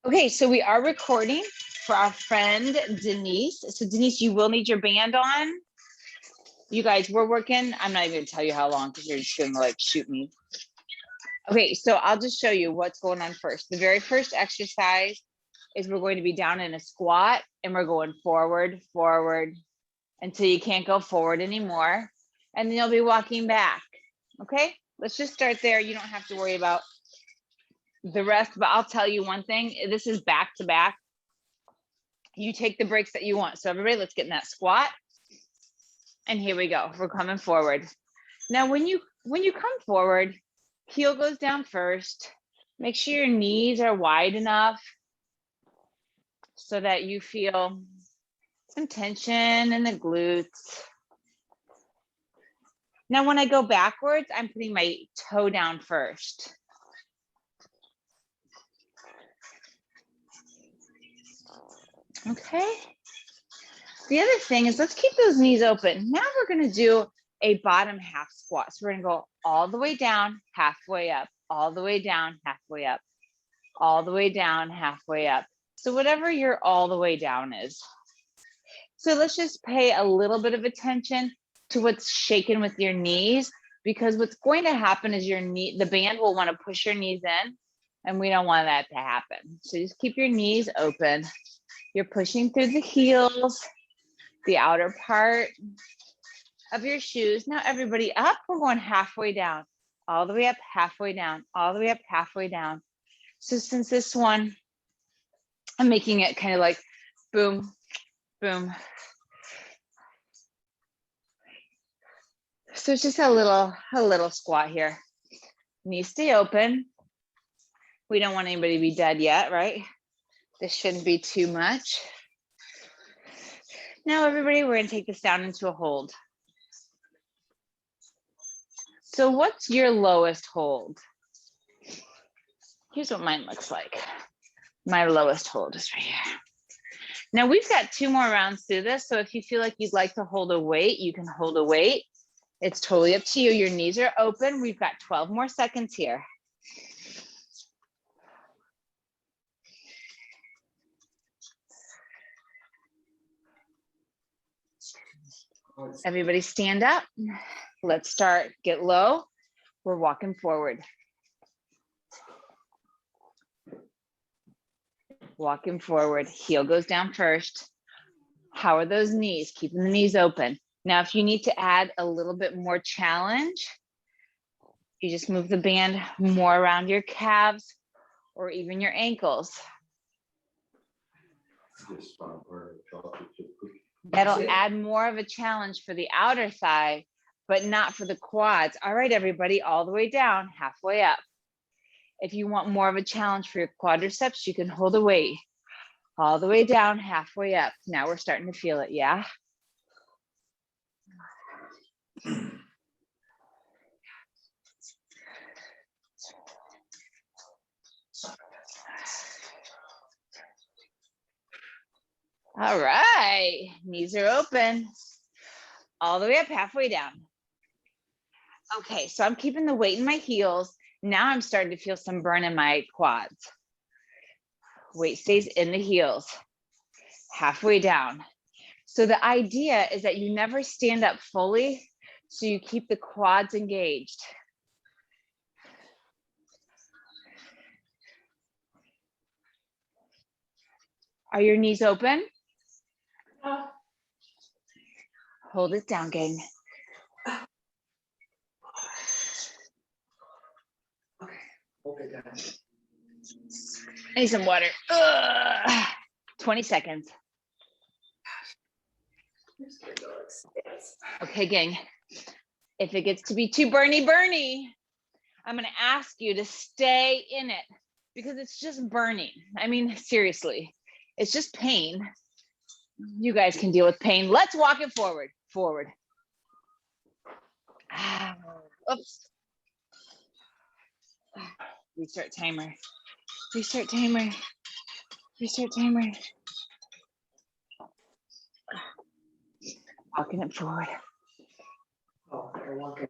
Okay, so we are recording for our friend Denise. So Denise, you will need your band on. You guys, we're working. I'm not even gonna tell you how long because you're just gonna like shoot me. Okay, so I'll just show you what's going on first. The very first exercise is we're going to be down in a squat and we're going forward, forward until you can't go forward anymore. And then you'll be walking back. Okay, let's just start there. You don't have to worry about the rest, but I'll tell you one thing. This is back to back. You take the breaks that you want. So everybody, let's get in that squat. And here we go. We're coming forward. Now, when you come forward, heel goes down first. Make sure your knees are wide enough so that you feel some tension in the glutes. Now, when I go backwards, I'm putting my toe down first. Okay. The other thing is let's keep those knees open. Now we're going to do a bottom half squat. So we're going to go all the way down, halfway up, all the way down, halfway up, all the way down, halfway up. So whatever your all the way down is. So let's just pay a little bit of attention to what's shaking with your knees, because what's going to happen is the band will want to push your knees in, and we don't want that to happen. So just keep your knees open. You're pushing through the heels, the outer part of your shoes. Now everybody up, we're going halfway down, all the way up, halfway down, all the way up, halfway down. So since this one, I'm making it kind of like boom, boom. So it's just a little squat here. Knees stay open. We don't want anybody to be dead yet, right? This shouldn't be too much. Now everybody, we're gonna take this down into a hold. So what's your lowest hold? Here's what mine looks like. My lowest hold is right here. Now we've got 2 more rounds through this. So if you feel like you'd like to hold a weight, you can hold a weight. It's totally up to you. Your knees are open. We've got 12 more seconds here. Everybody stand up. Let's start, get low. We're walking forward. Walking forward, heel goes down first. How are those knees? Keeping the knees open. Now, if you need to add a little bit more challenge, you just move the band more around your calves or even your ankles. That'll add more of a challenge for the outer thigh, but not for the quads. All right, everybody, all the way down, halfway up. If you want more of a challenge for your quadriceps, you can hold a weight. All the way down, halfway up. Now we're starting to feel it, yeah? All right, knees are open. All the way up, halfway down. Okay, so I'm keeping the weight in my heels. Now I'm starting to feel some burn in my quads. Weight stays in the heels, halfway down. So the idea is that you never stand up fully, so you keep the quads engaged. Are your knees open? Hold it down, gang. Okay, hold it down. I need some water. 20 seconds. Okay, gang. If it gets to be too burny, I'm gonna ask you to stay in it because it's just burning. I mean, seriously, it's just pain. You guys can deal with pain. Let's walk it forward. Forward. Oops. Restart timer. Restart timer. Restart timer. Walking it forward. Oh, they're walking.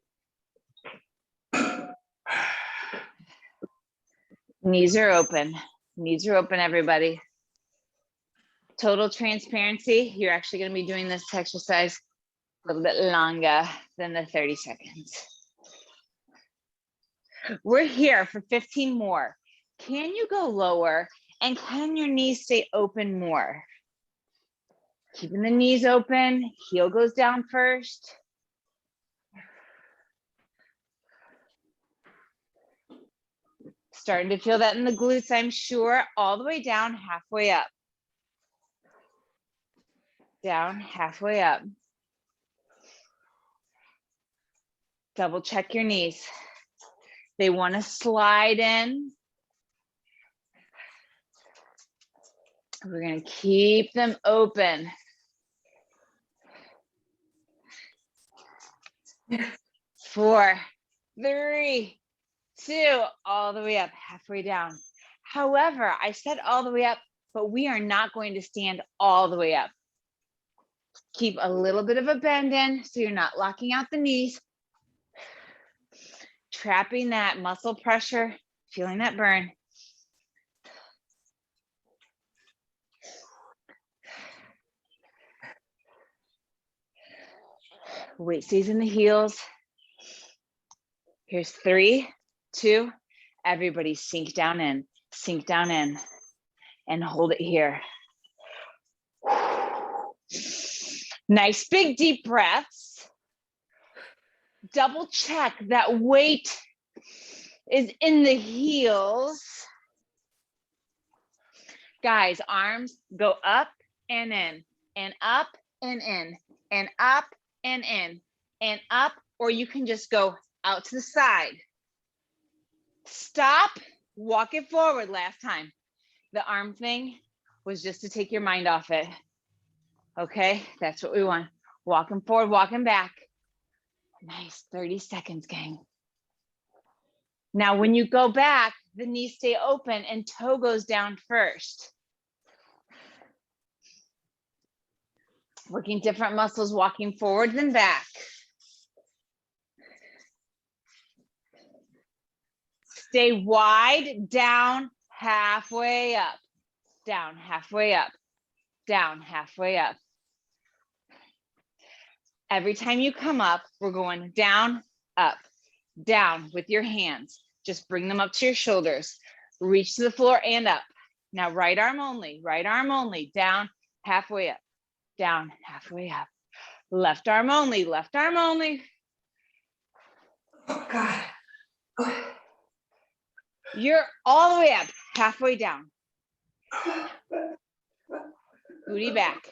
Knees are open. Knees are open, everybody. Total transparency, you're actually going to be doing this exercise a little bit longer than the 30 seconds. We're here for 15 more. Can you go lower and can your knees stay open more? Keeping the knees open, heel goes down first. Starting to feel that in the glutes, I'm sure, all the way down, halfway up. Down, halfway up. Double check your knees. They want to slide in. We're going to keep them open. 4, 3, 2, all the way up, halfway down. However, I said all the way up, but we are not going to stand all the way up. Keep a little bit of a bend in so you're not locking out the knees. Trapping that muscle pressure, feeling that burn. Weight stays in the heels. Here's 3, 2, everybody sink down in, and hold it here. Nice big deep breaths. Double check that weight is in the heels. Guys, arms go up and in, and up and in, and up and in, and up, or you can just go out to the side. Stop, walk it forward. Last time, the arm thing was just to take your mind off it. Okay, that's what we want. Walking forward, walking back. Nice, 30 seconds, gang. Now, when you go back, the knees stay open and toe goes down first. Working different muscles, walking forward then back. Stay wide, down, halfway up, down, halfway up, down, halfway up. Every time you come up, we're going down, up, down with your hands. Just bring them up to your shoulders. Reach to the floor and up. Now right arm only, down, halfway up, down, halfway up. Left arm only, left arm only. Oh God. Oh. You're all the way up, halfway down. Booty back.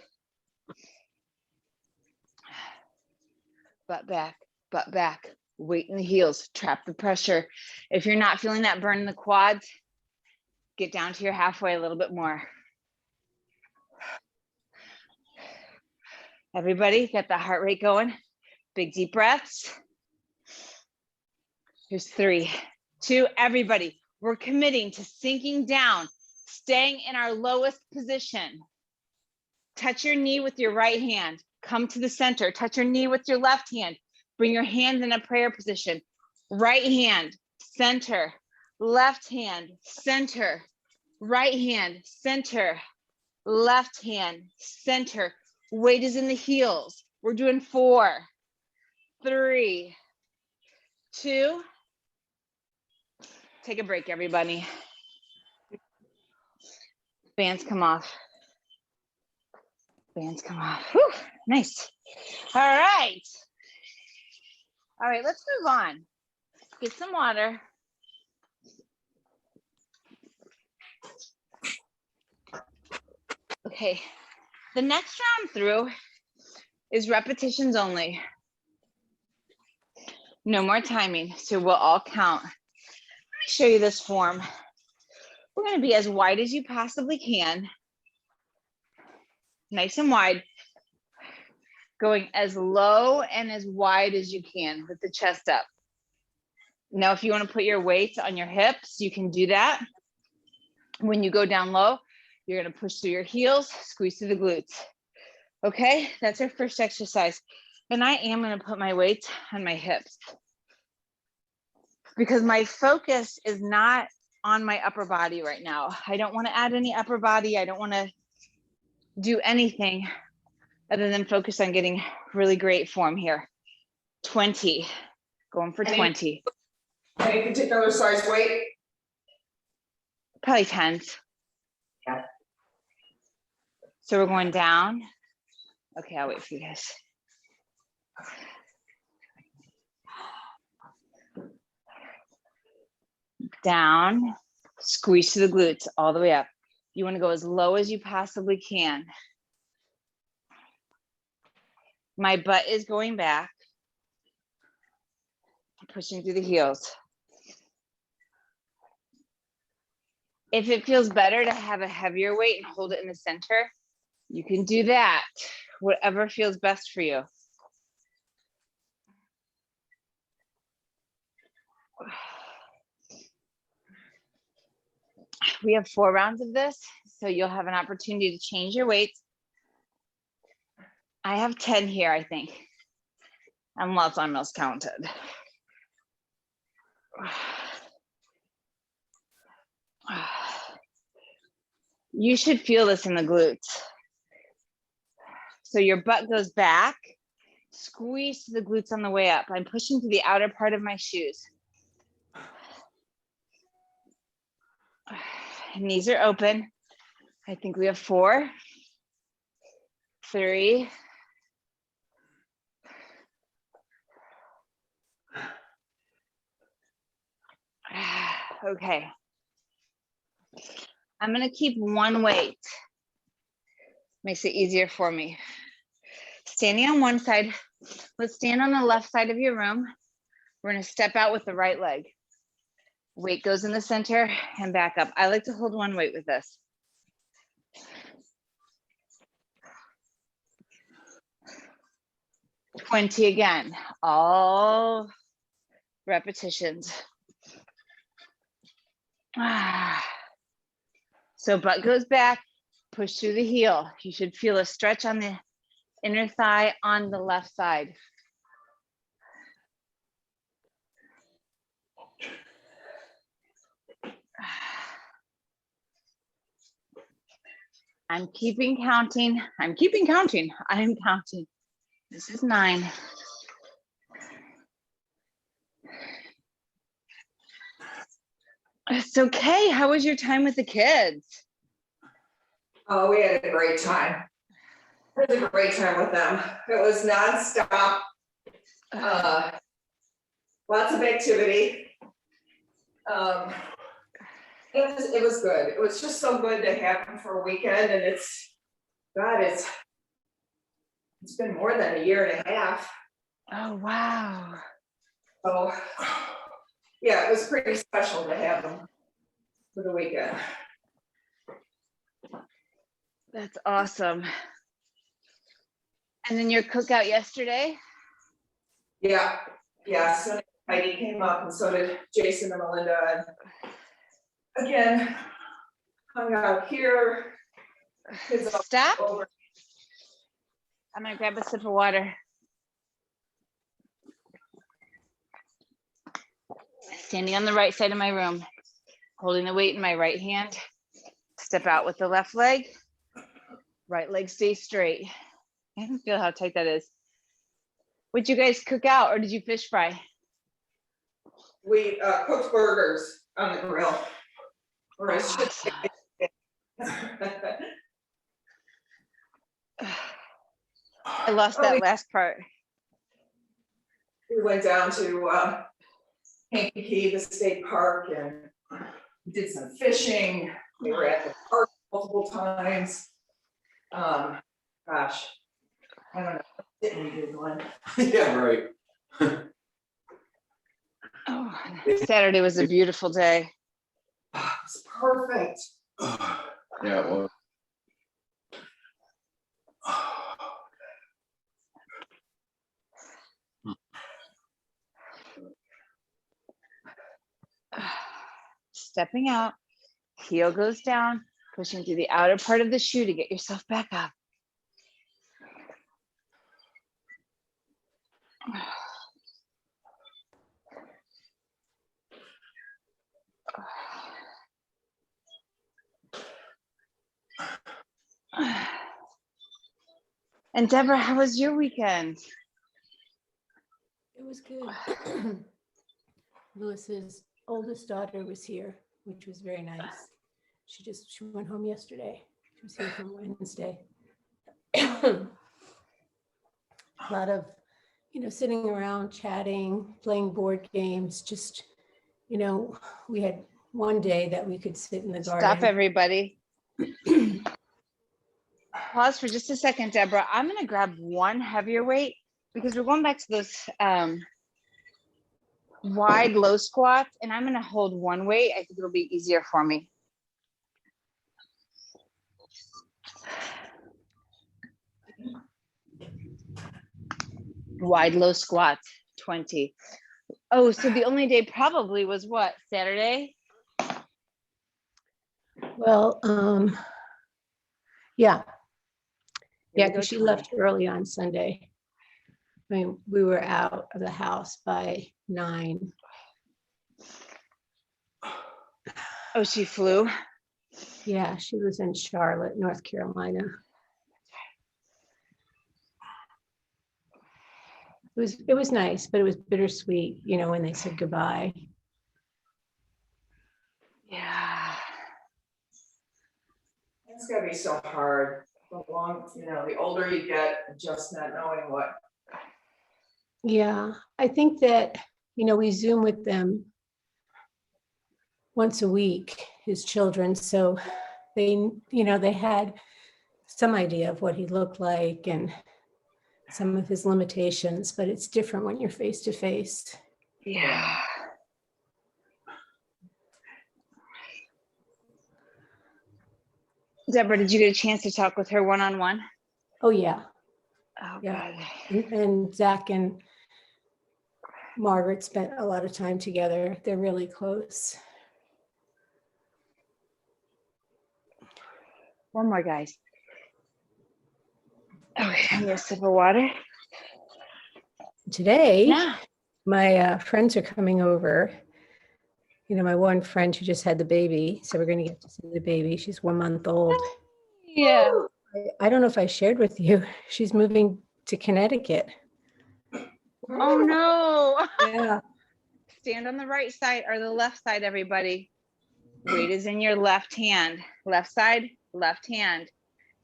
Butt back, butt back. Weight in the heels, trap the pressure. If you're not feeling that burn in the quads, get down to your halfway a little bit more. Everybody, get the heart rate going. Big deep breaths. Here's 3, 2, everybody. We're committing to sinking down, staying in our lowest position. Touch your knee with your right hand. Come to the center. Touch your knee with your left hand. Bring your hands in a prayer position. Right hand, center. Left hand, center. Right hand, center. Left hand, center. Weight is in the heels. We're doing 4, 3, 2. Take a break, everybody. Bands come off. Bands come off. Whew, nice. All right. All right, let's move on. Get some water. Okay, the next round through is repetitions only. No more timing, so we'll all count. Let me show you this form. We're gonna be as wide as you possibly can. Nice and wide. Going as low and as wide as you can with the chest up. Now, if you want to put your weight on your hips, you can do that. When you go down low, you're going to push through your heels, squeeze through the glutes. Okay, that's our first exercise. And I am going to put my weight on my hips because my focus is not on my upper body right now. I don't want to add any upper body. I don't want to do anything other than focus on getting really great form here. 20, going for 20. Any particular size weight? Probably 10s. Yeah. So we're going down. Okay, I'll wait for you guys. Down, squeeze to the glutes all the way up. You want to go as low as you possibly can. My butt is going back, pushing through the heels. If it feels better to have a heavier weight and hold it in the center, you can do that. Whatever feels best for you. We have 4 rounds of this, so you'll have an opportunity to change your weights. I have 10 here, I think, unless I'm miscounted. You should feel this in the glutes. So your butt goes back, squeeze to the glutes on the way up. I'm pushing to the outer part of my shoes. Knees are open. I think we have 4, 3. Okay. I'm gonna keep one weight. Makes it easier for me. Standing on one side, let's stand on the left side of your room. We're gonna step out with the right leg. Weight goes in the center and back up. I like to hold one weight with this. $20 again, all repetitions. So butt goes back, push through the heel. You should feel a stretch on the inner thigh on the left side. I'm keeping counting. I'm counting. This is 9. It's okay. How was your time with the kids? Oh, we had a great time. It was a great time with them. It was nonstop. Lots of activity. It was good. It was just so good to have them for a weekend, and it's been more than a year and a half. Oh, wow. So yeah, it was pretty special to have them for the weekend. That's awesome. And then your cookout yesterday? Yeah, so Heidi came up, and so did Jason and Melinda, and again, hung out here. Kids all Stop. over. I'm gonna grab a sip of water. Standing on the right side of my room, holding the weight in my right hand. Step out with the left leg. Right leg stays straight. I can feel how tight that is. Would you guys cook out or did you fish fry? We cooked burgers on the grill. Or I should say. I lost that last part. We went down to Kankakee, the state park, and did some fishing. We were at the park multiple times. Gosh, I don't know. Didn't we do one? Yeah, right. Oh, Saturday was a beautiful day. It was perfect. Yeah, it was. Stepping out, heel goes down, pushing through the outer part of the shoe to get yourself back up. And Deborah, how was your weekend? It was good. Lewis's oldest daughter was here, which was very nice. She went home yesterday. She was here from Wednesday. A lot of, sitting around, chatting, playing board games, just, we had one day that we could sit in the Stop, garden. everybody. Pause for just a second, Deborah. I'm gonna grab one heavier weight because we're going back to those wide low squats, and I'm gonna hold one weight. I think it'll be easier for me. Wide low squat, 20. Oh, so the only day probably was what, Saturday? Well, yeah, Here we go, because she 20. left early on Sunday. I mean, we were out of the house by 9. Oh, she flew. Yeah, she was in Charlotte, North Carolina. It was nice, but it was bittersweet, when they said goodbye. Yeah. It's gotta be so hard, the older you get, just not knowing what. Yeah, I think that, we Zoom with them once a week, his children, so they, they had some idea of what he looked like and some of his limitations, but it's different when you're face to face. Yeah. Deborah, did you get a chance to talk with her one-on-one? Oh, yeah. Oh, Yeah. God. And Zach and Margaret spent a lot of time together. They're really close. One more, guys. Okay, I'm gonna sip of water. Today, Yeah. my friends are coming over. My one friend who just had the baby, so we're going to get to see the baby. She's 1 month old. Yeah. I don't know if I shared with you. She's moving to Connecticut. Oh, no. Yeah. Stand on the right side or the left side, everybody. Weight is in your left hand. Left side, left hand.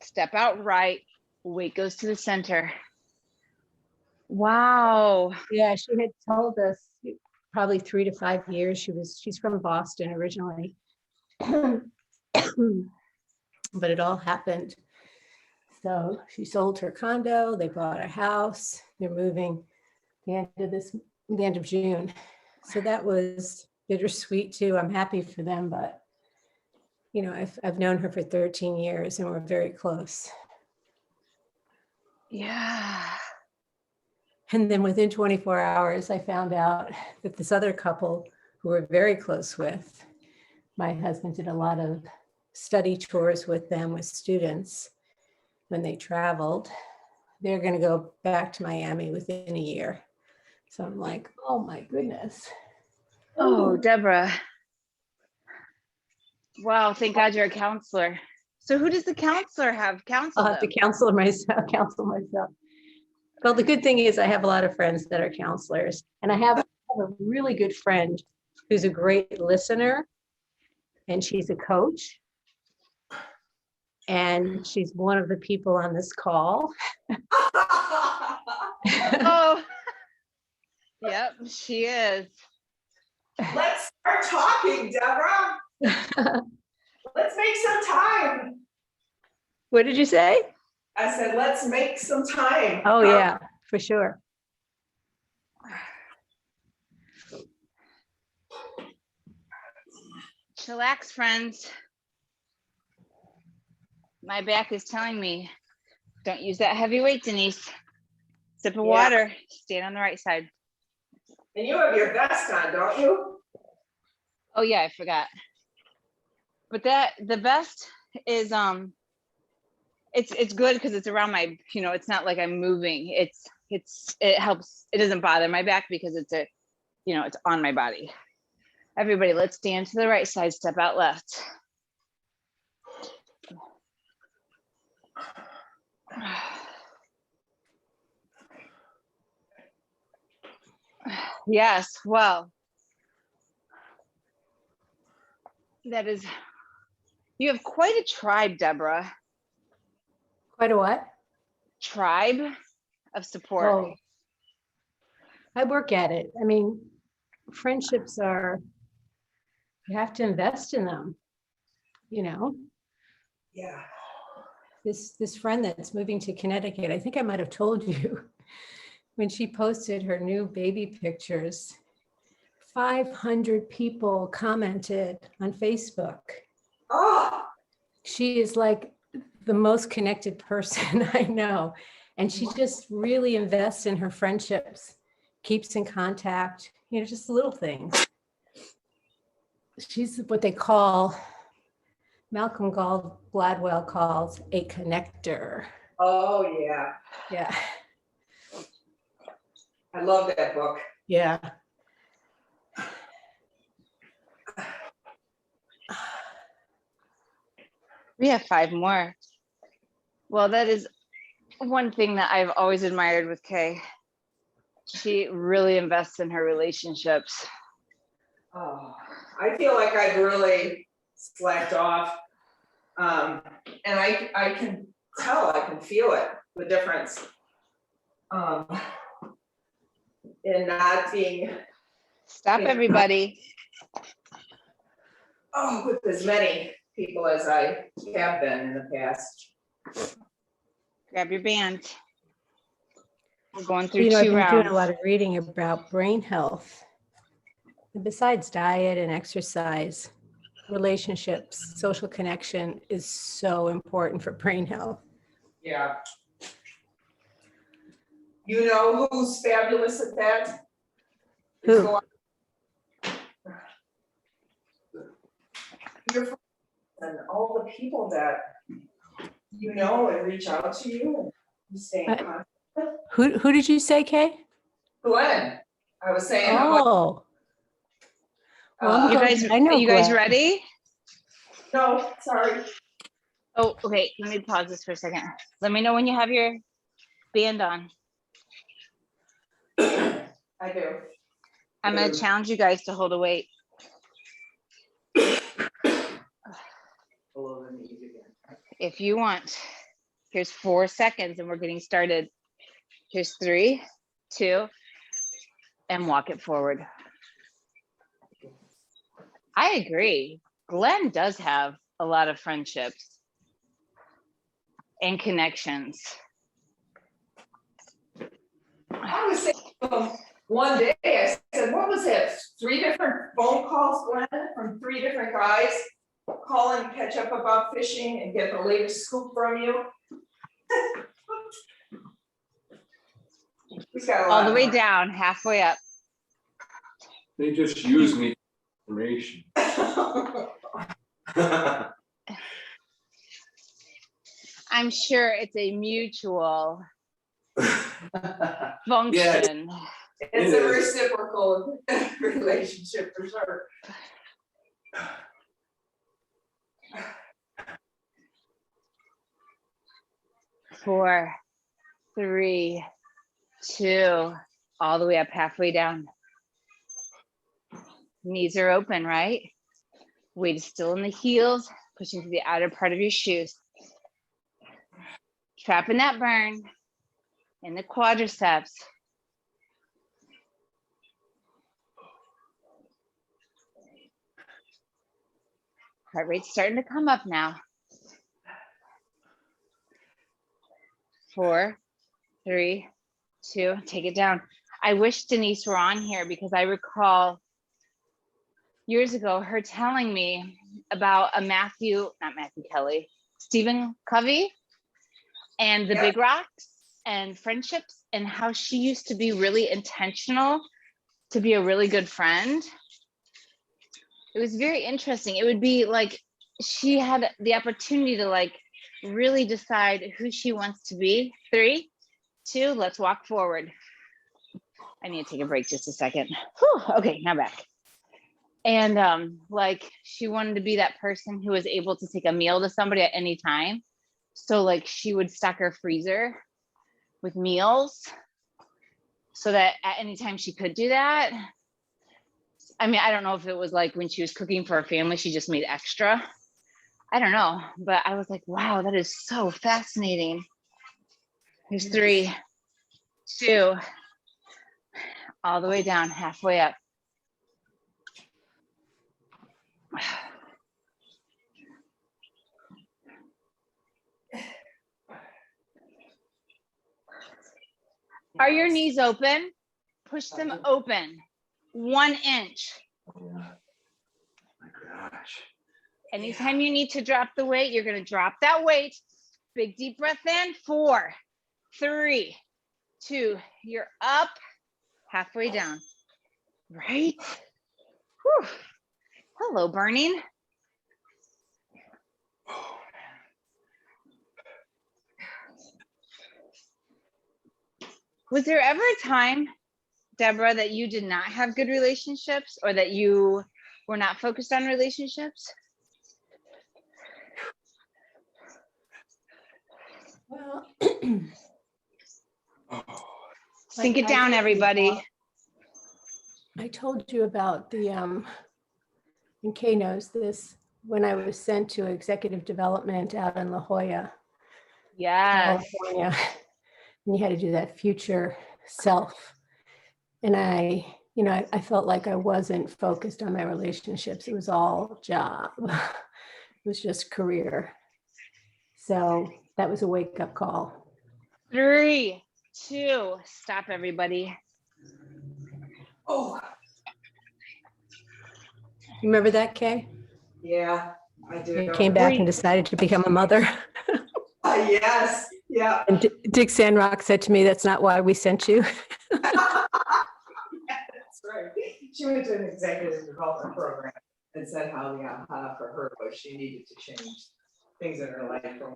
Step out right. Weight goes to the center. Wow. Yeah, she had told us probably 3 to 5 years. She's from Boston originally. But it all happened. So she sold her condo, they bought a house, they're moving the end of June. So that was bittersweet too. I'm happy for them, but I've known her for 13 years and we're very close. Yeah. And then within 24 hours, I found out that this other couple who we're very close with, my husband did a lot of study tours with them with students when they traveled. They're going to go back to Miami within a year. So I'm like, oh my goodness. Oh, Deborah. Wow, thank God you're a counselor. So who does the counselor have counsel I'll have to them? counsel myself. Well, the good thing is I have a lot of friends that are counselors, and I have a really good friend who's a great listener, and she's a coach, and she's one of the people on this call. Oh, yep, she is. Let's start talking, Deborah. Let's make some time. What did you say? I said, let's make some time. Oh, yeah, for sure. Chillax, friends. My back is telling me, don't use that heavy weight, Denise. Sip of water, stand on the right side. And you have your vest on, don't you? Oh yeah, I forgot. But the vest is it's good because it's around my, it's not like I'm moving. It helps, it doesn't bother my back because it's it's on my body. Everybody, let's stand to the right side, step out left. Yes, well, that is, you have quite a tribe, Deborah. Quite a what? Tribe of support. Oh, I work at it. I mean, friendships are, you have to invest in them, you know? Yeah. This friend that's moving to Connecticut, I think I might have told you, when she posted her new baby pictures, 500 people commented on Facebook. Oh, She is like the most connected person I know. And she just really invests in her friendships, keeps in contact, you know, just little things. She's what they call, Malcolm Gladwell calls a connector. oh, yeah. Yeah, I love that book. yeah. We have 5 more. Well, that is one thing that I've always admired with Kay. She really invests in her relationships. Oh, I feel like I've really slacked off. And I can tell, I can feel it, the difference. In not being, Stop, everybody. with as many people as I have been in the past. Grab your band. We're going through You know, I've 2 been doing a rounds. lot of reading about brain health. And besides diet and exercise, relationships, social connection is so important for brain health. Yeah. You know who's fabulous at that? Who? Go on. Your friends and all the people that you know and reach out to you and you stay in contact. Who did you say, Kay? Glenn, I was saying how much, Oh, well, I'm uh, You glad- guys, I know are you guys Glenn. ready? no, sorry. Oh, okay. Let me pause this for a second. Let me know when you have your band on. I do. I'm going to challenge you guys to hold a weight. Below the knees again. If you want. Here's 4 seconds and we're getting started. Here's 3, 2, and walk it forward. I agree. Glenn does have a lot of friendships and connections. I was saying one day, I said, what was that? 3 different phone calls, Glenn, from 3 different guys calling to catch up about fishing and get the latest scoop from you. He's got a lot All the of way money. down, halfway up. They just use me for information. I'm sure it's a mutual function. It's It a is. reciprocal relationship for sure. 4, 3, 2, all the way up, halfway down. Knees are open, right? Weight is still in the heels, pushing to the outer part of your shoes. Trapping that burn in the quadriceps. Heart rate's starting to come up now. 4, 3, 2, take it down. I wish Denise were on here because I recall years ago her telling me about a Stephen Covey and the Yeah. Big Rocks and friendships and how she used to be really intentional to be a really good friend. It was very interesting. It would be like she had the opportunity to like really decide who she wants to be. 3, 2, let's walk forward. I need to take a break just a second. Whew, okay, now back. And like she wanted to be that person who was able to take a meal to somebody at any time. So like she would stock her freezer with meals so that at any time she could do that. I mean, I don't know if it was like when she was cooking for her family, she just made extra. I don't know, but I was like, wow, that is so fascinating. Here's 3, 2, all the way down, halfway up. Are your knees open? Push them open 1 inch. My gosh. Anytime you need to drop the weight, you're going to drop that weight. Big deep breath in. 4, 3, 2. You're up, halfway down. Right? Whew. Hello, burning. Oh, Was there ever a time, Deborah, that you did not have good relationships or that you were not focused on relationships? Well, oh. Sink it I down, told you everybody. about- I told you about the, and Kay knows this, when I was sent to executive development out in La Jolla, Yes. California, and you had to do that future self. And I felt like I wasn't focused on my relationships. It was all job. It was just career. So that was a wake-up call. 3, 2, stop, everybody. Oh, You remember that, Kay? yeah, I do. You came back and decided to become a mother. Yes, yeah. And Dick Sandrock said to me, "That's not why we sent you." That's right. She went to an executive development program and said how, yeah, for her, was she needed to change things in her life from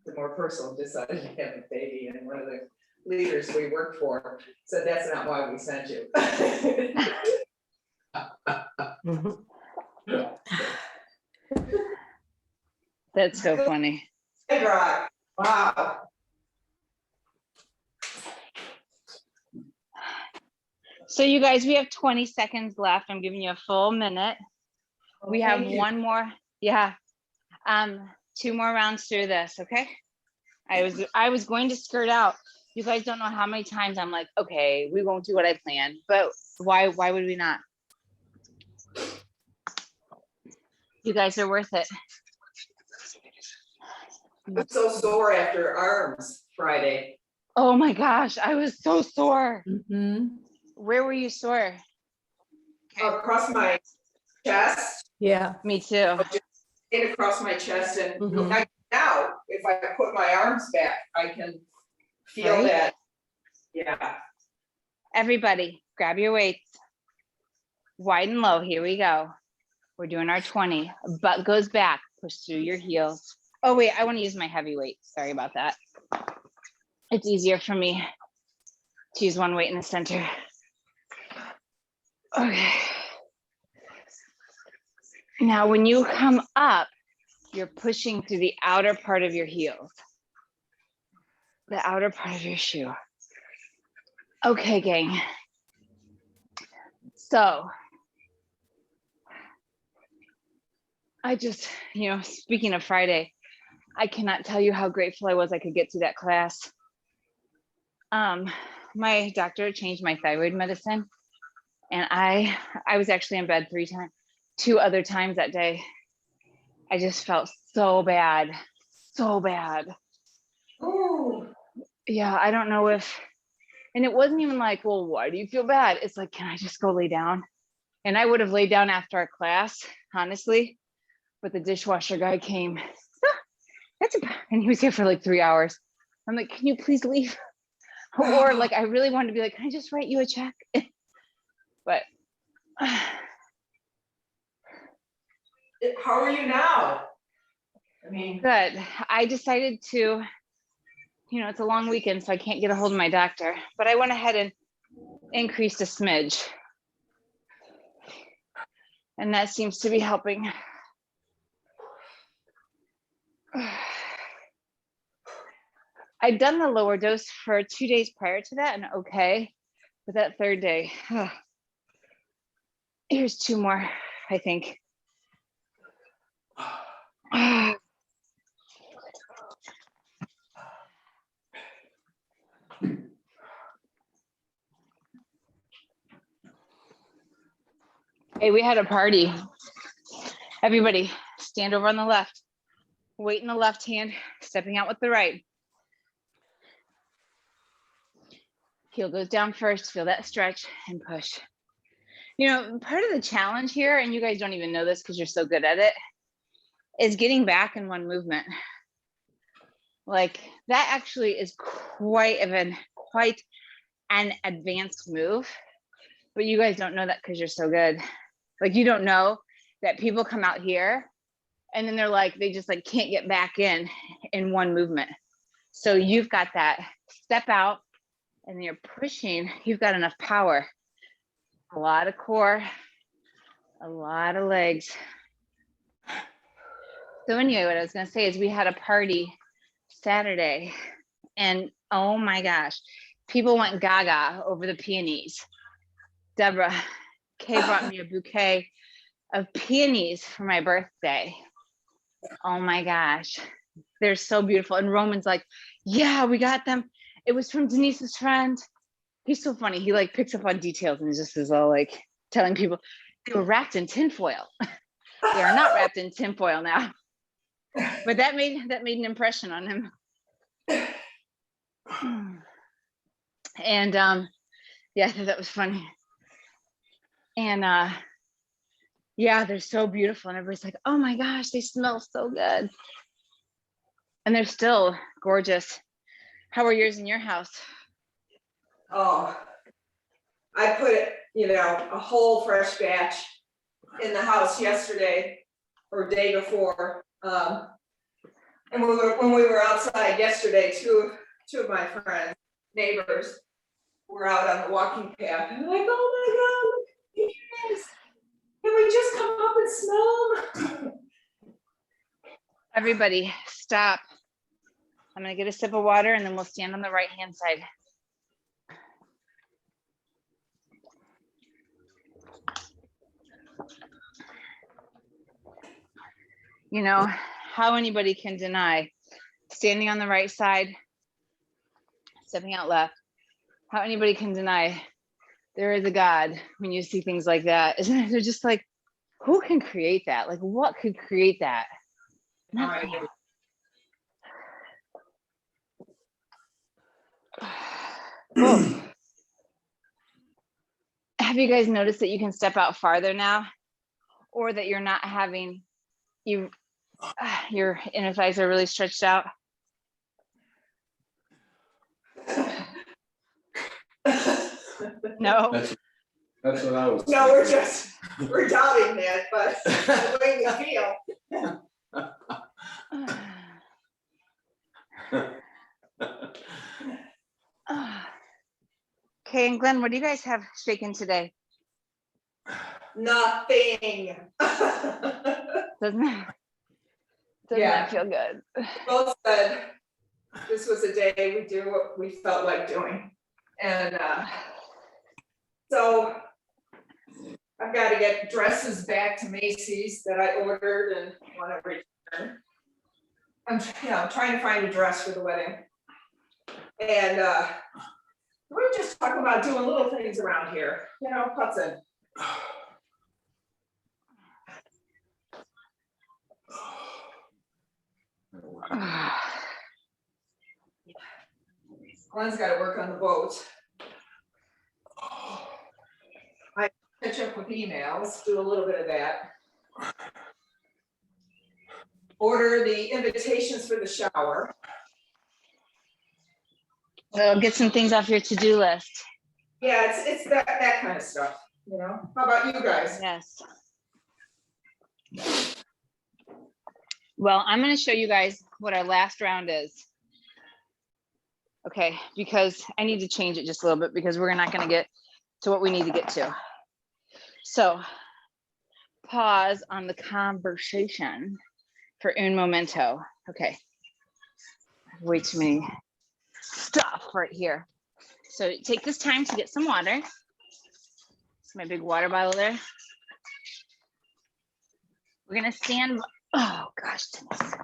the more personal, decided to have a baby. And one of the leaders we worked for said, that's not why we sent you. Mhm. That's so funny. Hey, Brock. Wow. So you guys, we have 20 seconds left. I'm giving you a full minute. We have Thank you. one more. Yeah. 2 more rounds through this. Okay. I was going to skirt out. You guys don't know how many times I'm like, okay, we won't do what I planned, but why would we not? You guys are worth it. I'm so sore after arms Friday. Oh my gosh, I was so sore. Mhm. Where were you sore? Across my chest, Yeah. Me too. and across my chest, and Mhm. now if I put my arms back, I can feel Right? that. Yeah. Everybody, grab your weights. Wide and low. Here we go. We're doing our 20. Butt goes back. Push through your heels. Oh wait, I want to use my heavy weight. Sorry about that. It's easier for me to use one weight in the center. Okay. Now, when you come up, you're pushing through the outer part of your heels. The outer part of your shoe. Okay, gang. So I just, speaking of Friday, I cannot tell you how grateful I was I could get to that class. My doctor changed my thyroid medicine, and I was actually in bed 2 other times that day. I just felt so bad, so bad. Ooh. Yeah, I don't know and it wasn't even like, well, why do you feel bad? It's like, can I just go lay down? And I would have laid down after our class, honestly, but the dishwasher guy came. And he was here for like 3 hours. I'm like, can you please leave? Or like, I really wanted to be like, can I just write you a check? But How are you now? I mean, good. I decided to, it's a long weekend, so I can't get a hold of my doctor, but I went ahead and increased a smidge. And that seems to be helping. I'd done the lower dose for 2 days prior to that, and okay. But that third day, here's 2 more, I think. Hey, we had a party. Everybody stand over on the left, weight in the left hand, stepping out with the right. Heel goes down first, feel that stretch and push. You know, part of the challenge here, and you guys don't even know this because you're so good at it, is getting back in one movement. Like that actually is quite an advanced move, but you guys don't know that because you're so good. Like you don't know that people come out here and then they're like, they just like can't get back in one movement. So you've got that step out and you're pushing, you've got enough power. A lot of core, a lot of legs. So anyway, what I was gonna say is we had a party Saturday and oh my gosh, people went gaga over the peonies. Deborah, Kay brought me a bouquet of peonies for my birthday. Oh my gosh, they're so beautiful. And Roman's like, yeah, we got them. It was from Denise's friend. He's so funny. He like picks up on details and just is all like telling people they were wrapped in tinfoil. They are not wrapped in tinfoil now. But that made an impression on him. And yeah, that was funny. And yeah, they're so beautiful. And everybody's like, oh my gosh, they smell so good. And they're still gorgeous. How are yours in your house? Oh, I put, a whole fresh batch in the house yesterday or day before. And when we were outside yesterday, two of my friends, neighbors, were out on the walking path. And I'm like, oh my God, yes. Can we just come up and smell them? Everybody, stop. I'm gonna get a sip of water and then we'll stand on the right-hand side. You know, how anybody can deny standing on the right side, stepping out left, how anybody can deny there is a God when you see things like that. Isn't it? They're just like, who can create that? Like, what could create that? Nothing. Oh. Have you guys noticed that you can step out farther now, or that you're not having your inner thighs are really stretched out? No. That's what I was. No, we're doubting that, but the way we feel. Okay, and Glenn, what do you guys have shaken today? Nothing. Doesn't Yeah. that feel good? Both said this was a day we do what we felt like doing. And so I've got to get dresses back to Macy's that I ordered and want to return. I'm trying to find a dress for the wedding. And we're just talking about doing little things around here, Hudson. Glenn's got to work on the boat. I catch up with emails, do a little bit of that. Order the invitations for the shower. Well, get some things off your to-do list. Yeah, it's that kind of stuff, How about you guys? Yes. Well, I'm going to show you guys what our last round is. Okay, because I need to change it just a little bit because we're not going to get to what we need to get to. So pause on the conversation for un momento. Okay. Way too many stuff right here. So take this time to get some water. It's my big water bottle there. We're gonna stand, oh gosh, Denise.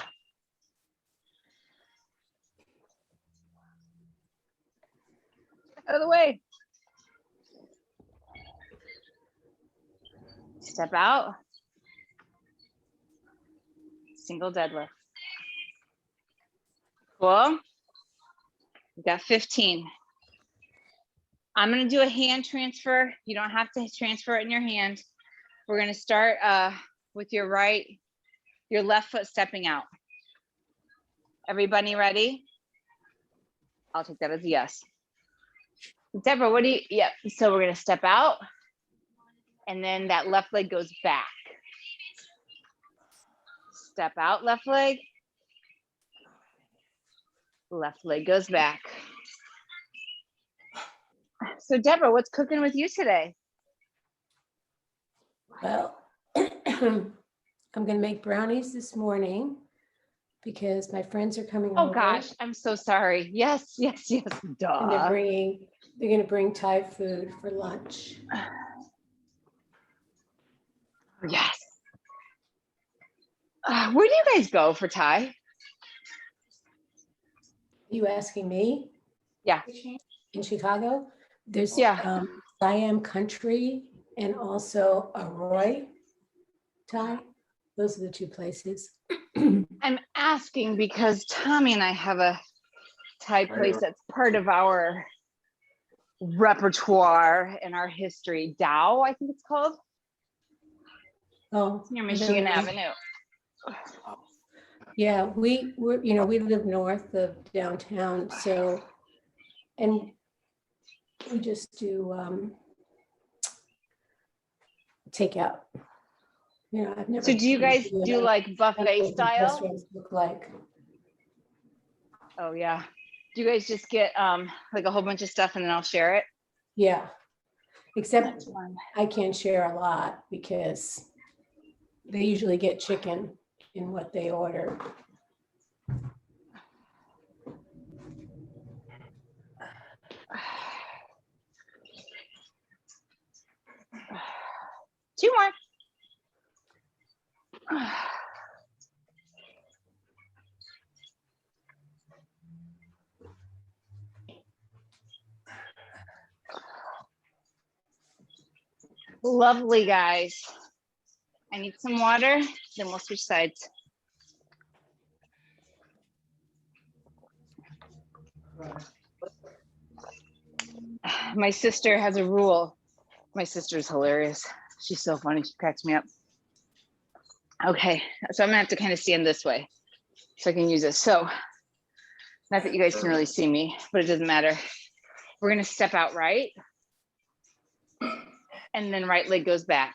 Out of the way. Step out. Single deadlift. Cool. We got 15. I'm gonna do a hand transfer. You don't have to transfer it in your hand. We're gonna start with your left foot stepping out. Everybody ready? I'll take that as a yes. Deborah, what do you, yep. So we're gonna step out and then that left leg goes back. Step out, left leg. Left leg goes back. So Deborah, what's cooking with you today? Well, I'm gonna make brownies this morning because my friends are coming Oh over. gosh, I'm so sorry. Yes, yes, yes, And duh. they're gonna bring Thai food for lunch. Yes. Where do you guys go for Thai? You asking me? Yeah. In Chicago, there's Yeah. Siam Country and also Arroy Thai. Those are the two places. I'm asking because Tommy and I have a Thai place that's part of our repertoire and our history. Dao, I think it's called, Oh, near I don't Michigan know. Avenue. Yeah, we live north of downtown, so, and we just do takeout. I've never. So do you guys do like I don't know buffet what the style? restaurants look like. Oh yeah. Do you guys just get like a whole bunch of stuff and then I'll share it? Yeah, except That's fun. I can't share a lot because they usually get chicken in what they order. Two more. Lovely, guys. I need some water, then we'll switch sides. My sister has a rule. My sister's hilarious. She's so funny. She cracks me up. Okay, so I'm gonna have to kind of stand this way so I can use this. So, not that you guys can really see me, but it doesn't matter. We're gonna step out right, and then right leg goes back.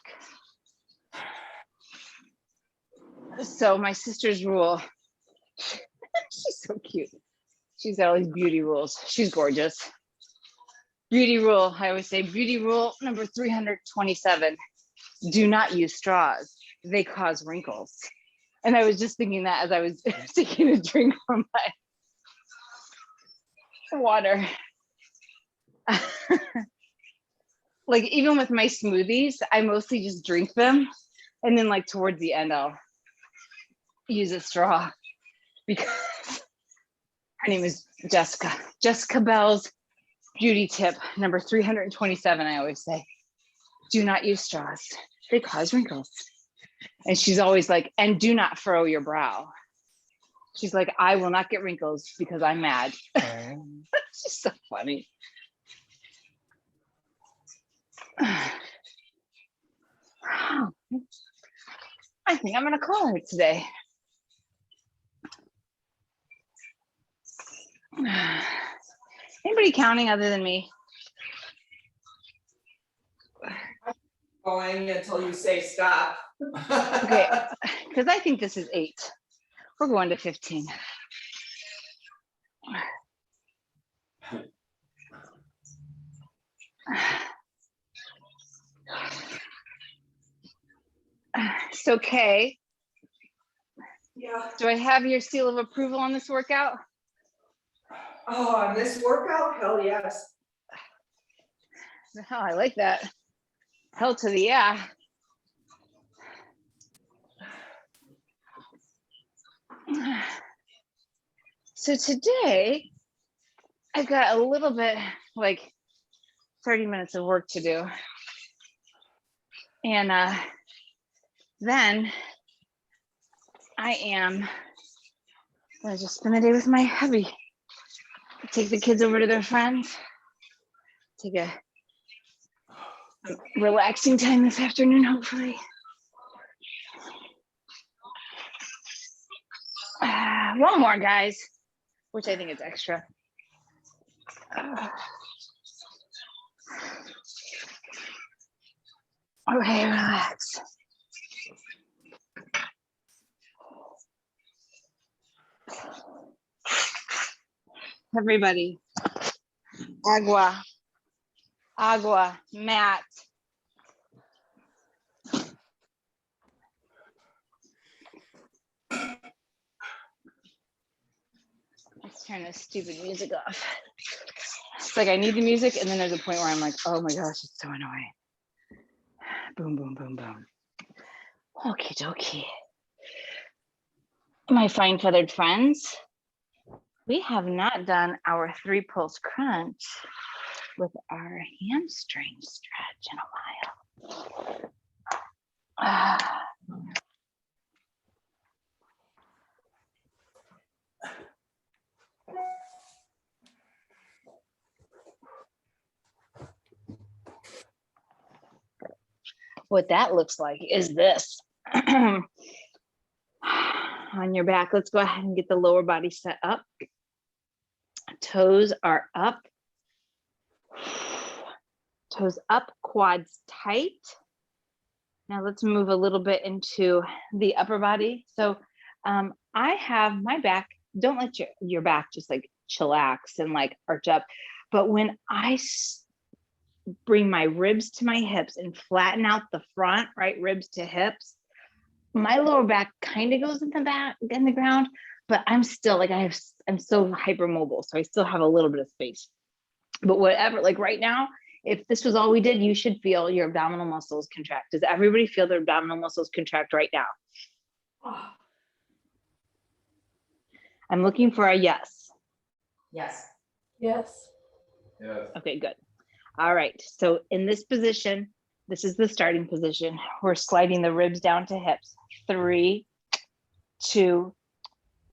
So my sister's rule, she's so cute. She's got all these beauty rules. She's gorgeous. Beauty rule, I always say beauty rule number 327, do not use straws. They cause wrinkles. And I was just thinking that as I was taking a drink from my water. Like even with my smoothies, I mostly just drink them. And then like towards the end, I'll use a straw because her name is Jessica. Jessica Bell's beauty tip number 327, I always say, do not use straws. They cause wrinkles. And she's always like, and do not furrow your brow. She's like, I will not get wrinkles because I'm mad. She's so funny. I think I'm gonna call her today. Anybody counting other than me? Going until you say stop. Okay, because I think this is 8. We're going to 15. So Kay, Yeah. do I have your seal of approval on this workout? Oh, on this workout, hell yes. Oh, I like that. Hell to the yeah. So today I've got a little bit like 30 minutes of work to do. And then I am gonna just spend the day with my hubby. Take the kids over to their friends. Take a relaxing time this afternoon, hopefully. One more, guys, which I think is extra. Okay, relax. Everybody, agua, agua, Matt. Let's turn this stupid music off. It's like I need the music, and then there's a point where I'm like, oh my gosh, it's so annoying. Boom, boom, boom, boom. Okie dokie. My fine feathered friends, we have not done our 3 pulse crunch with our hamstring stretch in a while. What that looks like is this. On your back, let's go ahead and get the lower body set up. Toes are up. Toes up, quads tight. Now let's move a little bit into the upper body. So I have my back, don't let your back just like chillax and like arch up. But when I bring my ribs to my hips and flatten out the front, right, ribs to hips, my lower back kind of goes in the ground, but I'm still like, I'm so hypermobile. So I still have a little bit of space. But whatever, like right now, if this was all we did, you should feel your abdominal muscles contract. Does everybody feel their abdominal muscles contract right now? I'm looking for a yes. Yes. Yes. Yes. Okay, good. All right. So in this position, this is the starting position. We're sliding the ribs down to hips. 3, 2,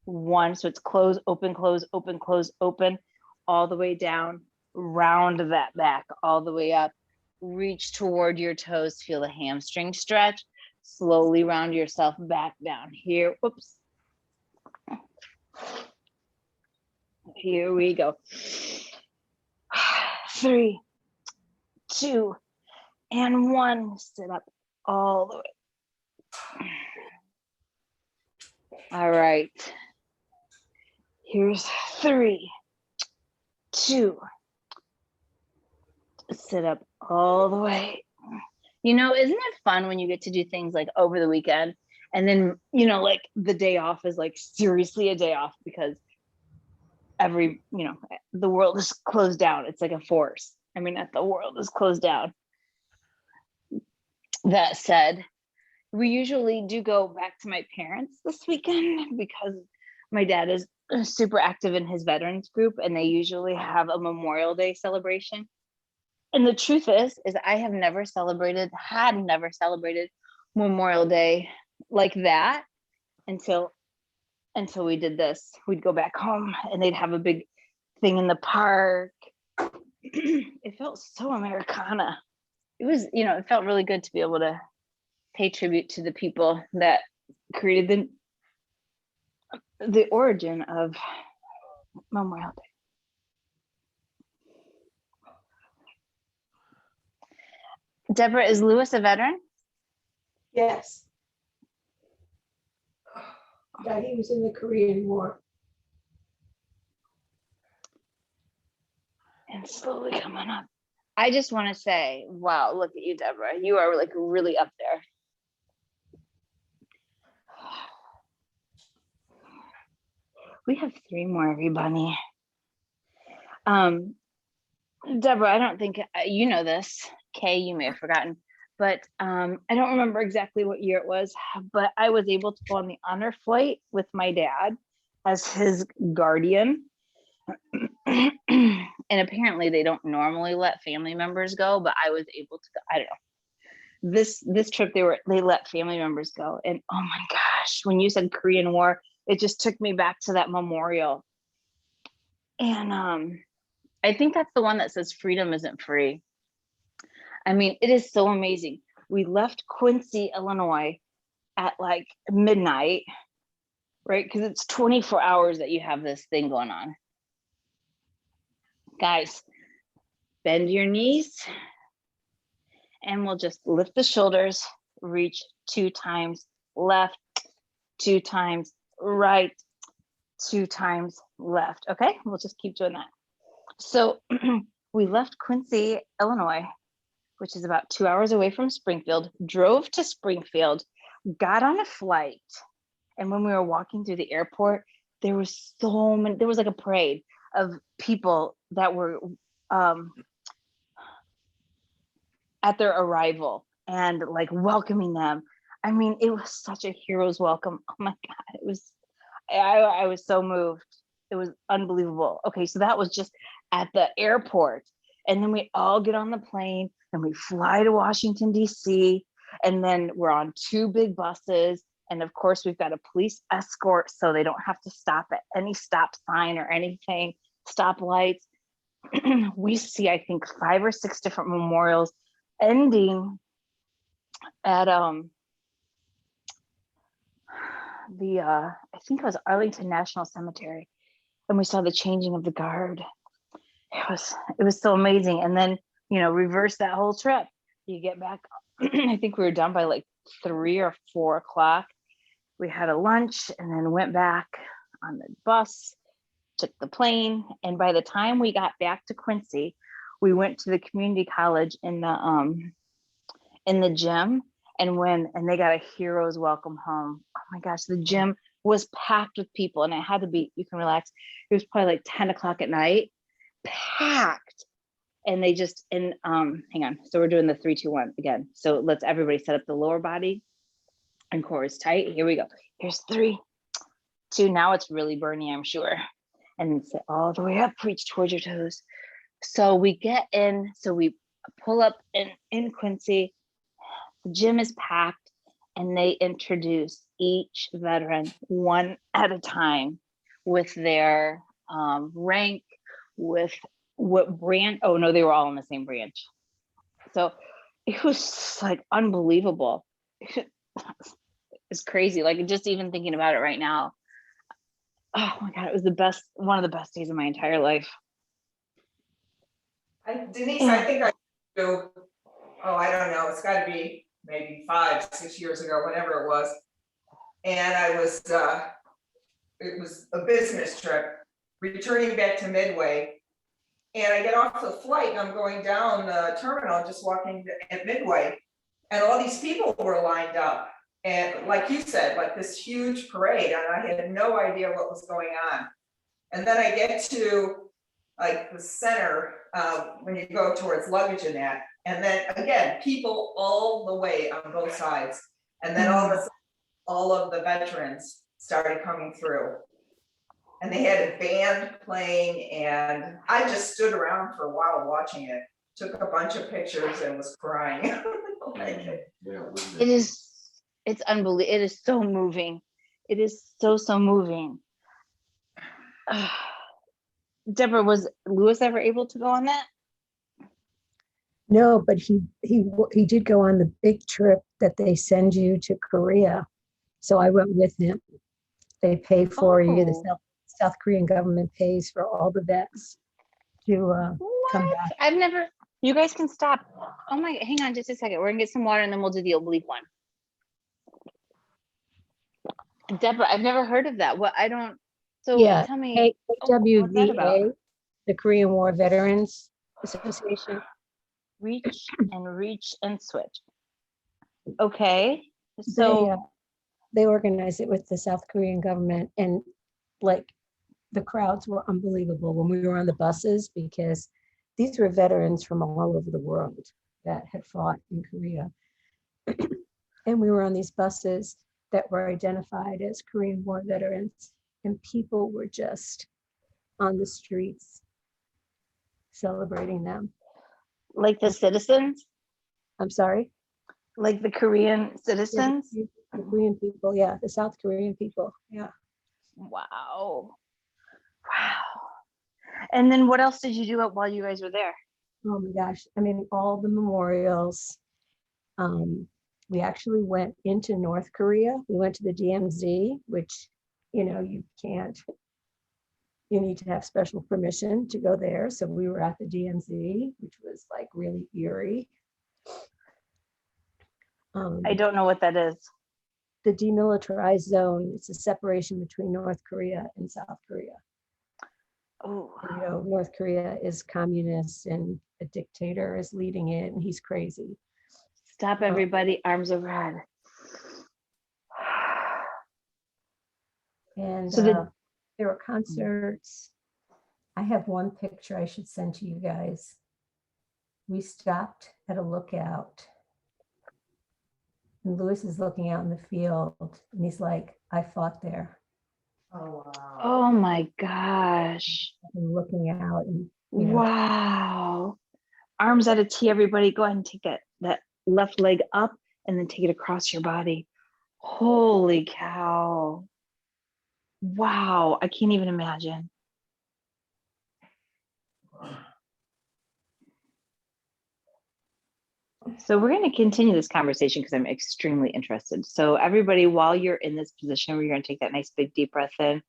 1. So it's close, open, open, all the way down. Round that back all the way up. Reach toward your toes. Feel the hamstring stretch. Slowly round yourself back down. Here, whoops. Here we go. 3, 2, and 1. Sit up all the way. All right. Here's 3, 2. Sit up all the way. You know, isn't it fun when you get to do things like over the weekend and then, you know, like the day off is like seriously a day off because the world is closed down. It's like a force. I mean, the world is closed down. That said, we usually do go back to my parents this weekend because my dad is super active in his veterans group and they usually have a Memorial Day celebration. And the truth is I had never celebrated Memorial Day like that until we did this. We'd go back home and they'd have a big thing in the park. It felt so Americana. It was, it felt really good to be able to pay tribute to the people that created the origin of Memorial Day. Deborah, is Lewis a veteran? Yes. Yeah, he was in the Korean War. And slowly coming up. I just want to say, wow, look at you, Deborah. You are like really up there. We have 3 more, everybody. Deborah, I don't think you know this. Kay, you may have forgotten, but I don't remember exactly what year it was, but I was able to go on the honor flight with my dad as his guardian. And apparently they don't normally let family members go, but I was able to go. I don't know. This trip they let family members go. And oh my gosh, when you said Korean War, it just took me back to that memorial. And I think that's the one that says freedom isn't free. I mean, it is so amazing. We left Quincy, Illinois at like midnight, right? Because it's 24 hours that you have this thing going on. Guys, bend your knees and we'll just lift the shoulders, reach 2 times left, 2 times right, 2 times left. Okay, we'll just keep doing that. So we left Quincy, Illinois, which is about 2 hours away from Springfield, drove to Springfield, got on a flight. And when we were walking through the airport, there was like a parade of people that were at their arrival and like welcoming them. I mean, it was such a hero's welcome. Oh my God, I was so moved. It was unbelievable. Okay, so that was just at the airport. And then we all get on the plane and we fly to Washington, D.C. And then we're on 2 big buses. And of course, we've got a police escort so they don't have to stop at any stop sign or anything, stop lights. We see, I think, 5 or 6 different memorials ending at I think it was Arlington National Cemetery. And we saw the changing of the guard. It was so amazing. And then, reverse that whole trip. You get back, I think we were done by like 3 or 4 o'clock. We had a lunch and then went back on the bus, took the plane. And by the time we got back to Quincy, we went to the community college in the gym and they got a hero's welcome home. Oh my gosh, the gym was packed with people and it had to be, you can relax. It was probably like 10 o'clock at night, packed. And they just, hang on. So we're doing the 3, 2, 1 again. So let's everybody set up the lower body and core is tight. Here we go. Here's 3, 2. Now it's really burning, I'm sure. And sit all the way up, reach towards your toes. So we get in, so we pull up in Quincy. The gym is packed and they introduce each veteran one at a time with their rank, with what branch. Oh no, they were all in the same branch. So it was like unbelievable. It's crazy. Like just even thinking about it right now. Oh my God, it was one of the best days of my entire life. Denise, I think I do, I don't know, it's gotta be maybe 5, 6 years ago, whenever it was. And I was, it was a business trip, returning back to Midway. And I get off the flight and I'm going down the terminal, just walking at Midway. And all these people were lined up. And like you said, like this huge parade, and I had no idea what was going on. And then I get to like the center, when you go towards luggage and that. And then again, people all the way on both sides. And then all of a sudden, all of the veterans started coming through. And they had a band playing and I just stood around for a while watching it, took a bunch of pictures and was crying. It's unbelievable. It is so moving. It is so moving. Deborah, was Lewis ever able to go on that? No, but he did go on the big trip that they send you to Korea. So I went with him. They pay for you. The South Korean government pays for all the vets to come back. You guys can stop. Oh my, hang on just a second. We're gonna get some water and then we'll do the oblique one. Deborah, I've never heard of that. Tell me. What's that about? KWVA, the Korean War Veterans Association. Reach and switch. Okay, so they organized it with the South Korean government, and like the crowds were unbelievable when we were on the buses because these were veterans from all over the world that had fought in Korea. And we were on these buses that were identified as Korean War veterans, and people were just on the streets celebrating them. Like the citizens, I'm sorry? like the Korean Yeah, citizens? the Korean people, yeah, the South Korean people, yeah. Wow. Wow. And then what else did you do while you guys were there? Oh my gosh, I mean, all the memorials. We actually went into North Korea. We went to the DMZ, which, you can't, you need to have special permission to go there. So we were at the DMZ, which was like really eerie. I don't know what that is. The demilitarized zone, it's a separation between North Korea and South Korea. Oh, North Korea is communist and a dictator is leading it, and he's crazy. stop everybody, arms overhead. And So there were concerts. I have one picture I should send to you guys. We stopped at a lookout. And Lewis is looking out in the field and he's like, I fought there. Oh, wow. Oh my gosh. And looking out and, Wow. Arms out of T, everybody. Go ahead and take that left leg up and then take it across your body. Holy cow. Wow. I can't even imagine. So we're going to continue this conversation because I'm extremely interested. So everybody, while you're in this position, we're going to take that nice big deep breath in.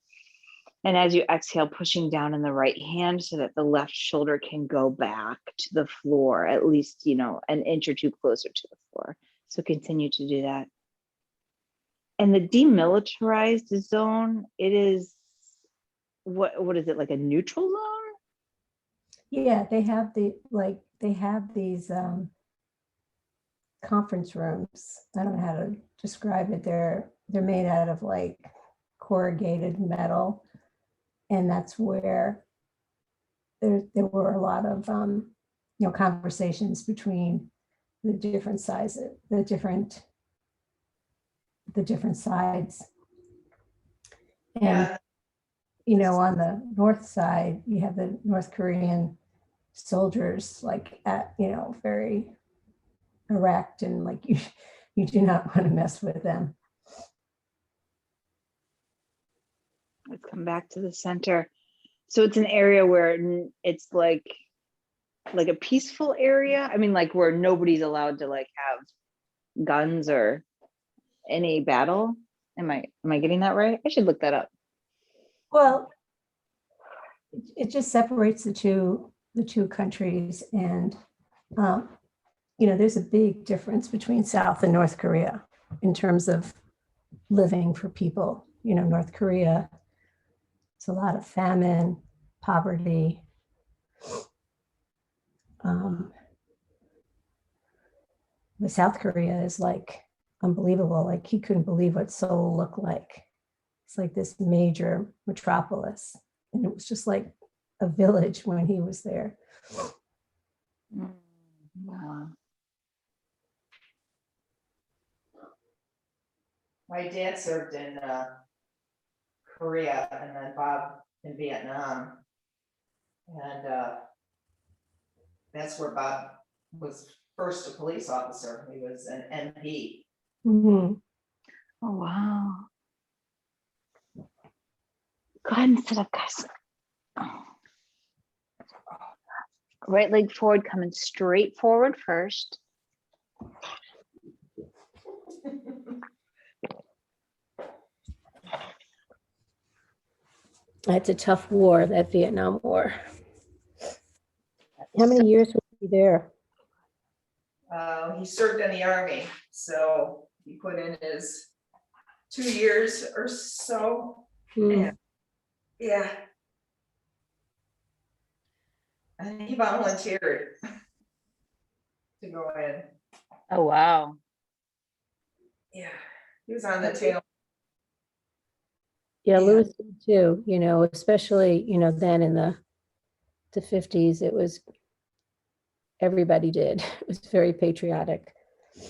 And as you exhale, pushing down in the right hand so that the left shoulder can go back to the floor, at least, an inch or two closer to the floor. So continue to do that. And the demilitarized zone, it is, what is it, like a neutral zone? Yeah, they have these conference rooms. I don't know how to describe it. They're made out of like corrugated metal. And that's where there were a lot of conversations between the different sizes, the different sides. And on the north side, you have the North Korean soldiers like very erect and like you do not want to mess with them. Let's come back to the center. So it's an area where it's like a peaceful area. I mean, like where nobody's allowed to like have guns or any battle. Am I getting that right? I should look that up. Well, it just separates the two countries, and there's a big difference between South and North Korea in terms of living for people. North Korea, it's a lot of famine, poverty. The South Korea is like unbelievable. Like he couldn't believe what Seoul looked like. It's like this major metropolis. And it was just like a village when he was there. Wow. My dad served in Korea and then Bob in Vietnam. And that's where Bob was first a police officer. He was an MP. Mm-hmm. Oh, wow. Go ahead and sit up, guys. Right leg forward, coming straight forward first. It's a tough war, that Vietnam War. How many years was he there? He served in the Army, so he put in his 2 years or so. Mm. Yeah. And he volunteered to go in. Oh, wow. Yeah, he was on the tail. Yeah, Yeah. Lewis did too, especially, then in the 50s, it was everybody did. It was very patriotic.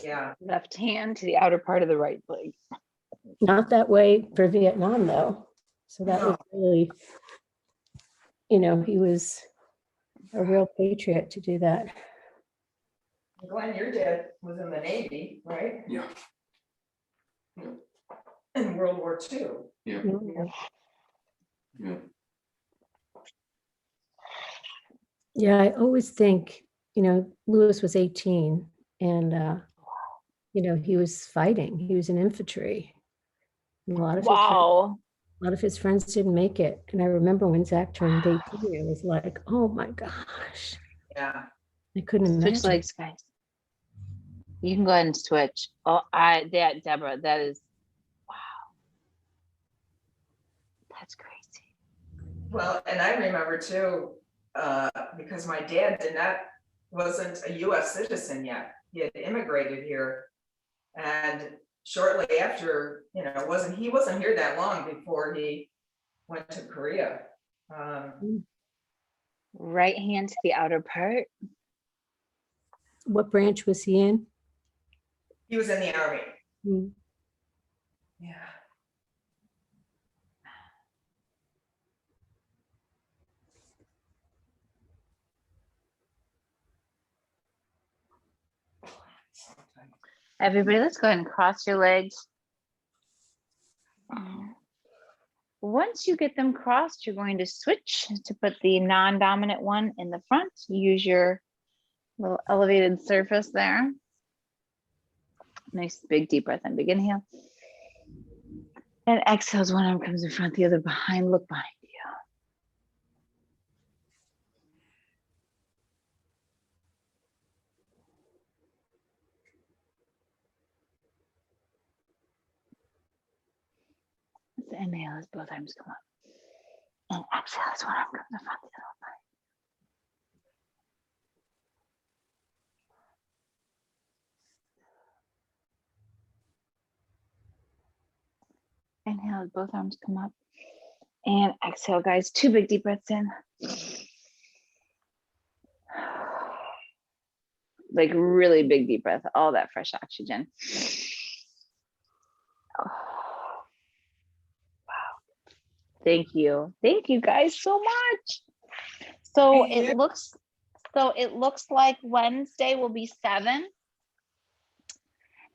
Yeah, Left hand to the outer part of the right leg. Not that way for Vietnam, though. So that was really, he was a real patriot to do that. Glenn, your dad was in the Navy, right? Yeah, In World War II. yeah, Mhm. yeah. Yeah, I always think, Lewis was 18 and, he was fighting. He was in infantry. And Wow. a lot of his friends didn't make it. And I remember when Zach turned 18, I was like, oh my gosh, Yeah. I couldn't Switch imagine. legs, guys. You can go ahead and switch. Oh, Deborah, that is, wow. That's crazy. Well, and I remember too, because my dad wasn't a US citizen yet. He had immigrated here. And shortly after, he wasn't here that long before he went to Korea. Right hand to the outer part. What branch was he in? He was in the army. Mm. Yeah. Everybody, let's go ahead and cross your legs. Once you get them crossed, you're going to switch to put the non-dominant one in the front. Use your little elevated surface there. Nice big deep breath in. Big inhale. And exhale as one arm comes in front, the other behind. Look behind you. Let's inhale as both arms come up. And exhale as one arm comes in front, the other behind. Inhale as both arms come up. And exhale, guys. 2 big deep breaths in. Like really big deep breath, all that fresh oxygen. Oh. Wow. Thank you. Thank you guys so much. So Thank it looks like Wednesday will be 7.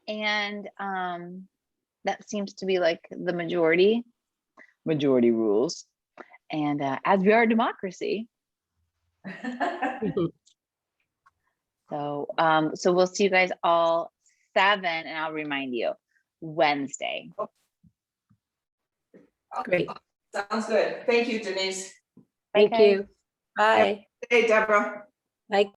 And that seems to be like the majority rules. And as we are a democracy, so we'll see you guys all 7, and I'll remind you Wednesday. Great. Sounds good. Thank you, Denise. Thank Okay. you. Bye. Hey, Deborah. Bye.